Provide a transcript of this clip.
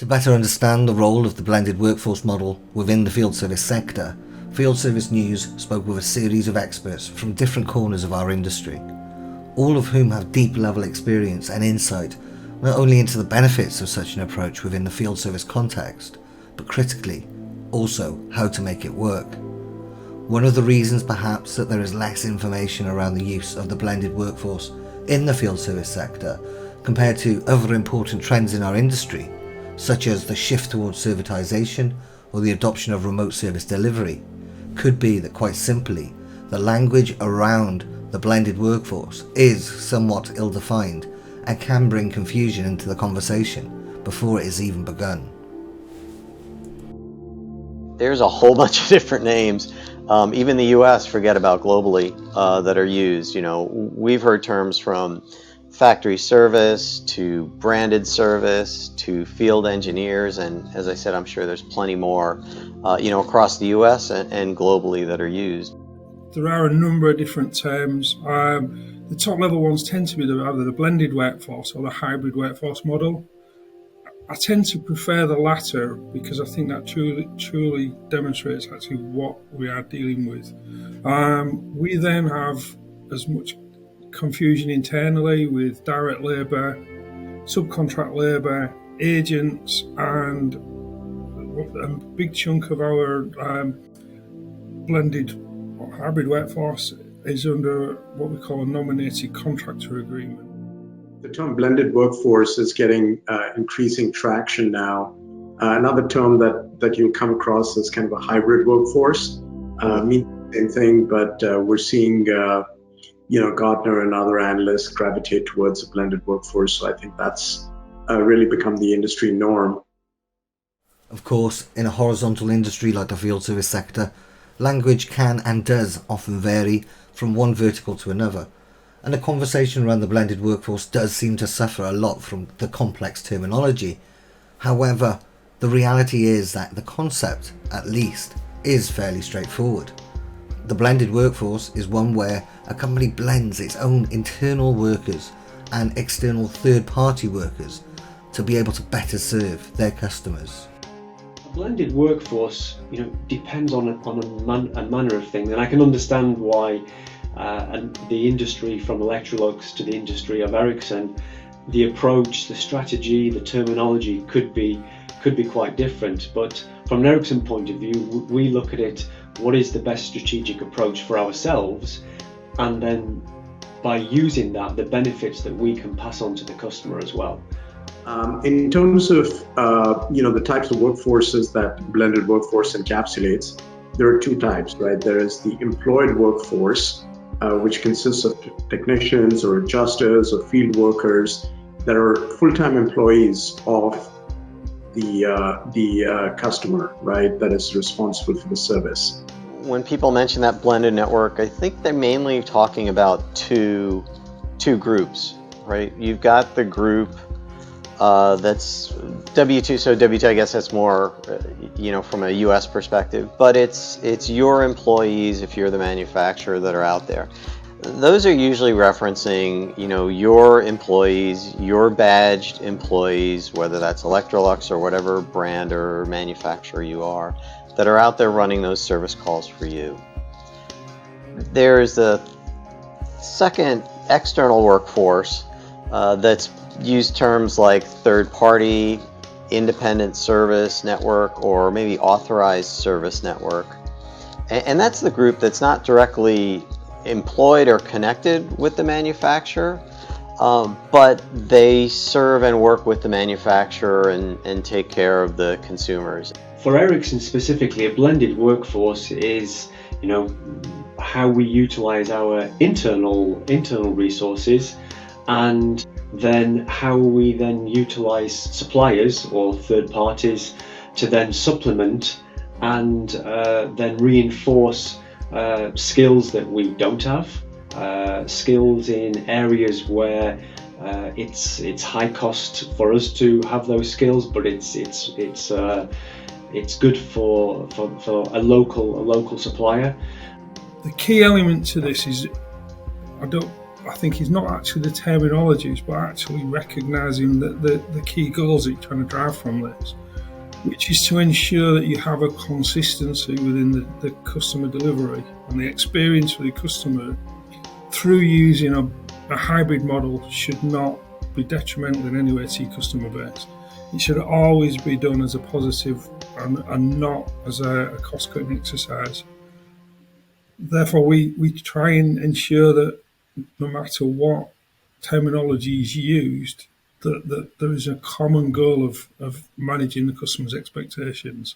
better understand the role of the blended workforce model within the field service sector, Field Service News spoke with a series of experts from different corners of our industry, all of whom have deep level experience and insight not only into the benefits of such an approach within the field service context, but critically, also how to make it work. One of the reasons perhaps that there is less information around the use of the blended workforce in the field service sector compared to other important trends in our industry, such as the shift towards servitization or the adoption of remote service delivery, could be that quite simply the language around the blended workforce is somewhat ill-defined and can bring confusion into the conversation before it is even begun. There's a whole bunch of different names, even the US, forget about globally, that are used. We've heard terms from factory service to branded service to field engineers, and as I said, I'm sure there's plenty more across the US and globally that are used. There are a number of different terms. The top level ones tend to be either the blended workforce or the hybrid workforce model. I tend to prefer the latter because I think that truly demonstrates actually what we are dealing with. We then have as much confusion internally with direct labour, subcontract labour, agents, and a big chunk of our blended or hybrid workforce is under what we call a nominated contractor agreement. The term blended workforce is getting increasing traction now. Another term that you'll come across is kind of a hybrid workforce. Means the same thing, but we're seeing Gartner and other analysts gravitate towards a blended workforce. So I think that's really become the industry norm. Of course, in a horizontal industry like the field service sector, language can and does often vary from one vertical to another, and the conversation around the blended workforce does seem to suffer a lot from the complex terminology. However, the reality is that the concept, at least, is fairly straightforward. The blended workforce is one where a company blends its own internal workers and external third-party workers to be able to better serve their customers. Blended workforce, depends on a manner of things, and I can understand why and the industry from Electrolux to the industry of Ericsson, the approach, the strategy, the terminology could be quite different. But from an Ericsson point of view, we look at it, what is the best strategic approach for ourselves, and then by using that, the benefits that we can pass on to the customer as well. In terms of the types of workforces that blended workforce encapsulates, there are two types, right? There is the employed workforce, which consists of technicians or adjusters or field workers that are full-time employees of the customer, right? That is responsible for the service. When people mention that blended network, I think they're mainly talking about two groups, right? You've got the group that's W2, so W2, I guess that's more, from a US perspective, but it's your employees, if you're the manufacturer, that are out there. Those are usually referencing, your employees, your badged employees, whether that's Electrolux or whatever brand or manufacturer you are, that are out there running those service calls for you. There's the second external workforce that's used terms like third-party, independent service network, or maybe authorized service network. And that's the group that's not directly employed or connected with the manufacturer, but they serve and work with the manufacturer and take care of the consumers. For Ericsson specifically, a blended workforce is, how we utilize our internal resources, and then how we then utilize suppliers or third parties to then supplement and then reinforce skills that we don't have, skills in areas where it's high cost for us to have those skills, but it's good for a local supplier. The key element to this is I think, is not actually the terminologies, but actually recognising that the key goals that you're trying to drive from this, which is to ensure that you have a consistency within the customer delivery and the experience for the customer through using a hybrid model should not be detrimental in any way to your customer base. It should always be done as a positive and not as a cost-cutting exercise. Therefore, we try and ensure that no matter what terminology is used, that there is a common goal of managing the customer's expectations.